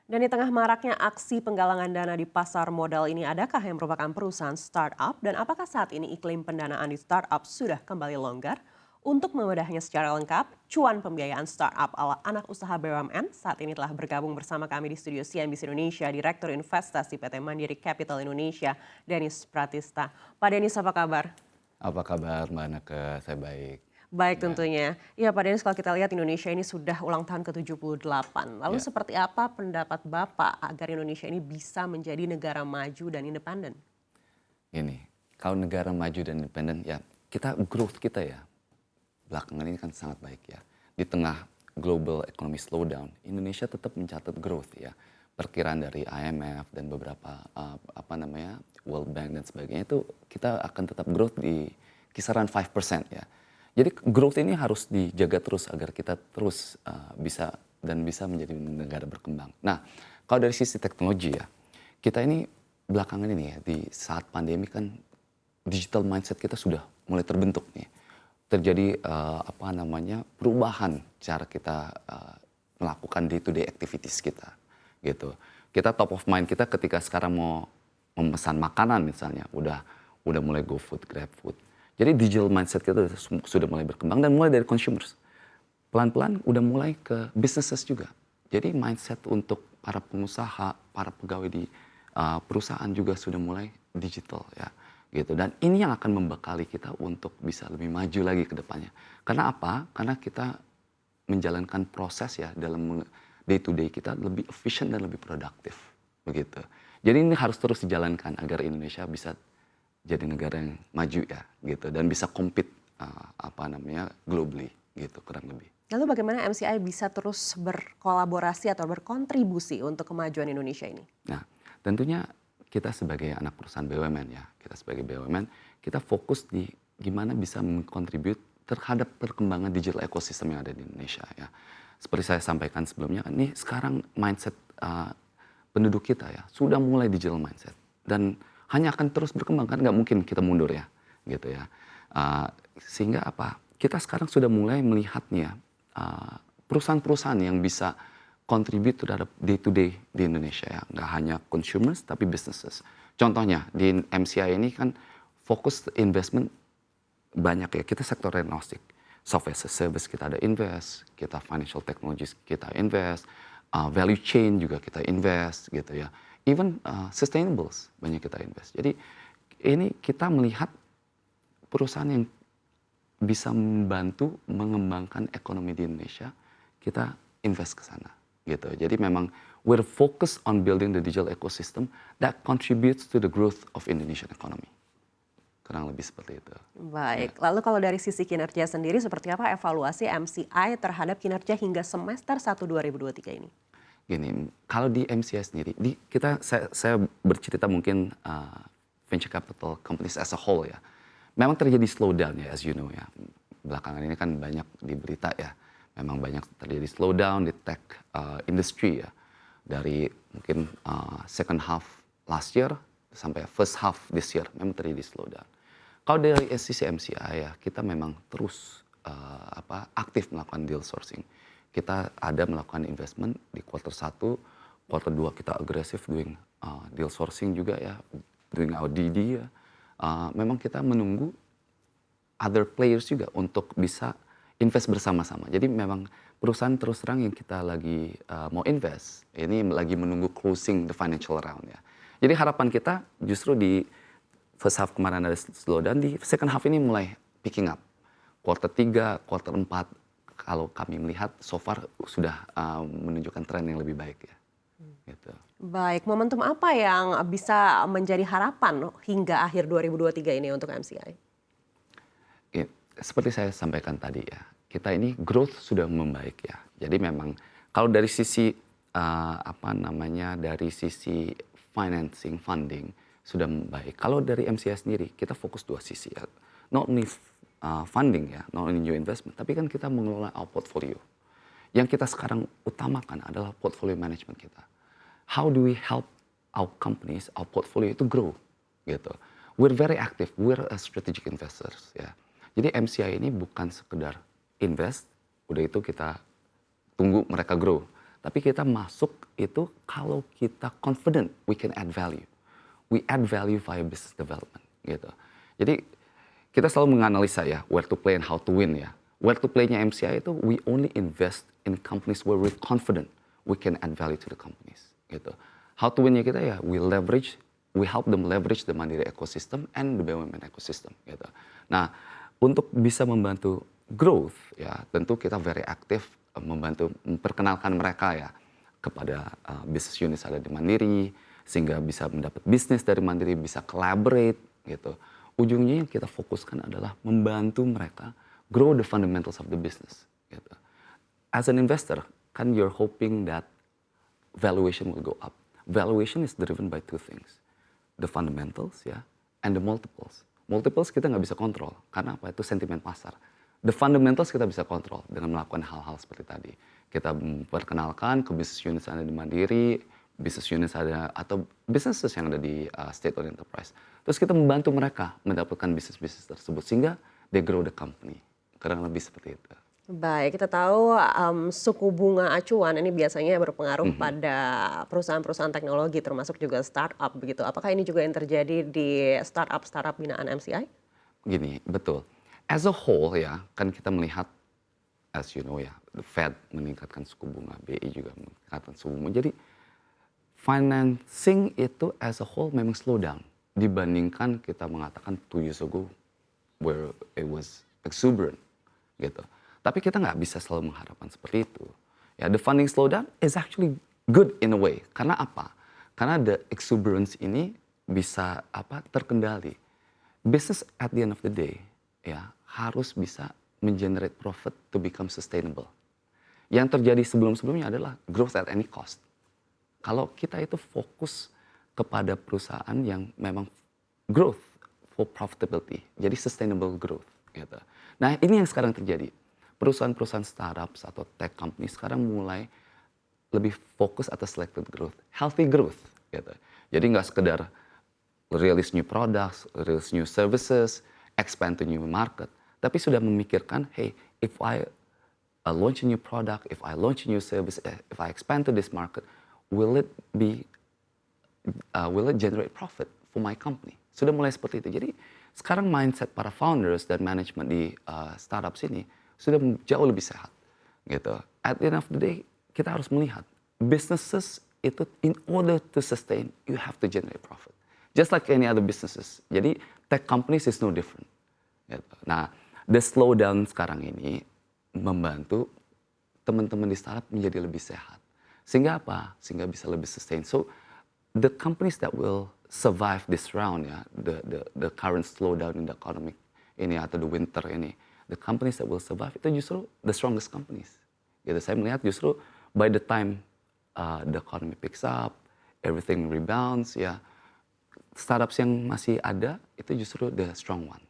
Dan di tengah maraknya aksi penggalangan dana di pasar modal ini, adakah yang merupakan perusahaan startup dan apakah saat ini iklim pendanaan di startup sudah kembali longgar? Untuk membedahnya secara lengkap, cuan pembiayaan startup ala anak usaha BUMN saat ini telah bergabung bersama kami di studio CNBC Indonesia, Direktur Investasi PT Mandiri Capital Indonesia, Denis Pratista. Pak Denis, apa kabar? Apa kabar Mbak Nake? Saya baik. Baik Ya, tentunya. Ya Pak Denis, kalau kita lihat Indonesia ini sudah ulang tahun ke-78. Lalu ya. seperti apa pendapat Bapak agar Indonesia ini bisa menjadi negara maju dan independen? Ini kalau negara maju dan independen ya kita growth kita ya belakangan ini kan sangat baik ya. Di tengah global economy slowdown, Indonesia tetap mencatat growth ya. Perkiraan dari IMF dan beberapa World Bank dan sebagainya itu kita akan tetap growth di kisaran 5% ya. Jadi growth ini harus dijaga terus agar kita terus bisa menjadi negara berkembang. Nah, kalau dari sisi teknologi ya, kita ini belakangan ini ya di saat pandemi kan digital mindset kita sudah mulai terbentuk nih. Terjadi perubahan cara kita melakukan day to day activities kita gitu. Kita top of mind kita ketika sekarang mau memesan makanan misalnya udah mulai GoFood, GrabFood. Jadi digital mindset kita sudah mulai berkembang dan mulai dari consumers. Pelan-pelan udah mulai ke businesses juga. Jadi mindset untuk para pengusaha, para pegawai di perusahaan juga sudah mulai digital ya gitu. Dan ini yang akan membekali kita untuk bisa lebih maju lagi ke depannya. Karena apa? Karena kita menjalankan proses ya dalam day to day kita lebih efisien dan lebih produktif begitu. Jadi ini harus terus dijalankan agar Indonesia bisa jadi negara yang maju ya gitu dan bisa compete globally gitu kurang lebih. Lalu bagaimana MCI bisa terus berkolaborasi atau berkontribusi untuk kemajuan Indonesia ini? Nah, tentunya kita sebagai anak perusahaan BUMN ya, kita sebagai BUMN, kita fokus di gimana bisa mengkontribut terhadap perkembangan digital ekosistem yang ada di Indonesia ya. Seperti saya sampaikan sebelumnya, ini sekarang mindset penduduk kita ya sudah mulai digital mindset dan hanya akan terus berkembang kan nggak mungkin kita mundur ya, gitu ya. Sehingga apa? Kita sekarang sudah mulai melihatnya perusahaan-perusahaan yang bisa contribute terhadap day to day di Indonesia ya, nggak hanya consumers tapi businesses. Contohnya di MCI ini kan fokus investment banyak ya, kita sektor agnostik. Software as a service kita ada invest, kita financial technologies kita invest, value chain juga kita invest gitu ya. Even sustainables banyak kita invest. Jadi ini kita melihat perusahaan yang bisa membantu mengembangkan ekonomi di Indonesia, kita invest ke sana gitu. Jadi memang we're focused on building the digital ecosystem that contributes to the growth of Indonesian economy. Kurang lebih seperti itu. Ya. Baik, lalu kalau dari sisi kinerja sendiri seperti apa evaluasi MCI terhadap kinerja hingga semester 1 2023 ini? Gini, kalau di MCI sendiri, saya bercerita mungkin venture capital companies as a whole ya. Memang terjadi slowdown ya, as you know ya. Belakangan ini kan banyak di berita ya. Memang banyak terjadi slowdown di tech industry ya. Dari mungkin second half last year sampai first half this year memang terjadi slowdown. Kalau dari sisi MCI ya, kita memang terus aktif melakukan deal sourcing. Kita ada melakukan investment di quarter 1, quarter 2 kita agresif doing deal sourcing juga ya, doing our DD ya. Memang kita menunggu other players juga untuk bisa invest bersama-sama. Jadi memang perusahaan terus terang yang kita lagi mau invest, ini lagi menunggu closing the financial round ya. Jadi harapan kita justru di first half kemarin ada slowdown, di second half ini mulai picking up. Quarter 3, quarter 4, kalau kami melihat so far sudah menunjukkan tren yang lebih baik ya. Gitu. Baik, momentum apa yang bisa menjadi harapan hingga akhir 2023 ini untuk MCI? Seperti saya sampaikan tadi ya, kita ini growth sudah membaik ya. Jadi memang kalau dari sisi dari sisi financing, funding sudah membaik. Kalau dari MCI sendiri kita fokus dua sisi ya. Not only funding ya, not only new investment, tapi kan kita mengelola our portfolio. Yang kita sekarang utamakan adalah portfolio management kita. How do we help our companies, our portfolio itu grow gitu. We're very active, we're a strategic investors ya. Jadi MCI ini bukan sekedar invest, udah itu kita tunggu mereka grow. Tapi kita masuk itu kalau kita confident we can add value. We add value via business development gitu. Jadi kita selalu menganalisa ya where to play and how to win ya. Where to play-nya MCI itu we only invest in companies where we're confident we can add value to the companies gitu. How to win-nya kita ya we help them leverage the Mandiri ecosystem and the BUMN ecosystem gitu. Nah, untuk bisa membantu growth ya tentu kita very aktif membantu memperkenalkan mereka ya kepada business unit ada di Mandiri sehingga bisa mendapat bisnis dari Mandiri, bisa collaborate gitu. Ujungnya yang kita fokuskan adalah membantu mereka grow the fundamentals of the business gitu. As an investor kan you're hoping that valuation will go up. Valuation is driven by two things. The fundamentals ya and the multiples. Multiples kita nggak bisa kontrol karena apa? Itu sentimen pasar. The fundamentals kita bisa kontrol dengan melakukan hal-hal seperti tadi. Kita memperkenalkan ke business unit yang ada di Mandiri, business unit ada atau businesses yang ada di state owned enterprise. Terus kita membantu mereka mendapatkan bisnis-bisnis tersebut sehingga they grow the company. Kurang lebih seperti itu. Baik, kita tahu suku bunga acuan ini biasanya berpengaruh pada perusahaan-perusahaan teknologi termasuk juga startup begitu. Apakah ini juga yang terjadi di startup binaan MCI? Gini, betul. As a whole ya, kan kita melihat as you know ya, the Fed meningkatkan suku bunga, BI juga meningkatkan suku bunga. Jadi financing itu as a whole memang slow down dibandingkan kita mengatakan 2 years ago where it was exuberant gitu. Tapi kita nggak bisa selalu mengharapkan seperti itu. Ya, the funding slowdown is actually good in a way. Karena apa? Karena the exuberance ini bisa terkendali. Business at the end of the day ya harus bisa mengenerate profit to become sustainable. Yang terjadi sebelum-sebelumnya adalah growth at any cost. Kalau kita itu fokus kepada perusahaan yang memang growth for profitability, jadi sustainable growth gitu. Nah, ini yang sekarang terjadi. Perusahaan-perusahaan startups atau tech company sekarang mulai lebih fokus atas selected growth, healthy growth gitu. Jadi nggak sekedar release new products, release new services, expand to new market, tapi sudah memikirkan, hey, if I launch a new product, if I launch a new service, if I expand to this market, will it generate profit for my company? Sudah mulai seperti itu. Jadi sekarang mindset para founders dan manajemen di startups ini sudah jauh lebih sehat gitu. At the end of the day, kita harus melihat businesses itu in order to sustain, you have to generate profit. Just like any other businesses. Jadi tech companies is no different. Gitu. Nah, the slowdown sekarang ini membantu teman-teman di startup menjadi lebih sehat. Sehingga apa? Sehingga bisa lebih sustain. So the companies that will survive this round ya, the current slowdown in the economic ini atau the winter ini, the companies that will survive itu justru the strongest companies. Gitu. Saya melihat justru by the time the economy picks up, everything rebounds ya, startups yang masih ada itu justru the strong one.